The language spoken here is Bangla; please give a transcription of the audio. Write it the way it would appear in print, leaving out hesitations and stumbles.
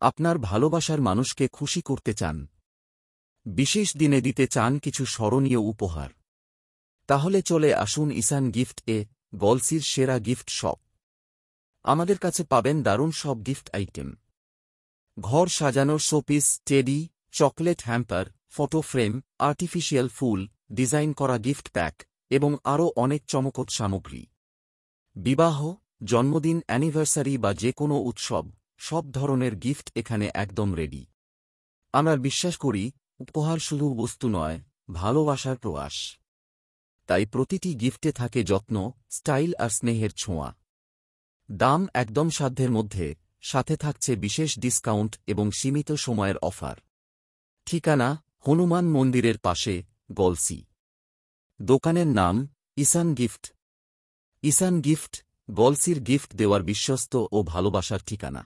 আপনার ভালোবাসার মানুষকে খুশি করতে চান, বিশেষ দিনে দিতে চান কিছু স্মরণীয় উপহার, তাহলে চলে আসুন ইসান গিফট-এ, গলসির সেরা গিফট শপ। আমাদের কাছে পাবেন দারুণ সব গিফট আইটেম, ঘর সাজানোর showpiece, teddy, chocolate hamper, photo frame, artificial ফুল, ডিজাইন করা গিফট প্যাক এবং আরও অনেক চমকপ্রদ সামগ্রী। বিবাহ, জন্মদিন, অ্যানিভার্সারি বা যে কোনো উৎসব, সব ধরনের গিফট এখানে একদম রেডি। আমরা বিশ্বাস করি, উপহার শুধু বস্তু নয়, ভালোবাসার প্রয়াস। তাই প্রতিটি গিফটে থাকে যত্ন, স্টাইল আর স্নেহের ছোঁয়া। দাম একদম সাধ্যের মধ্যে, সাথে থাকছে বিশেষ ডিসকাউন্ট এবং সীমিত সময়ের অফার। ঠিকানা: হনুমান মন্দিরের পাশে, গলসি। দোকানের নাম: ইসান গিফট। ইসান গিফট, গলসির গিফট দেওয়ার বিশ্বস্ত ও ভালোবাসার ঠিকানা।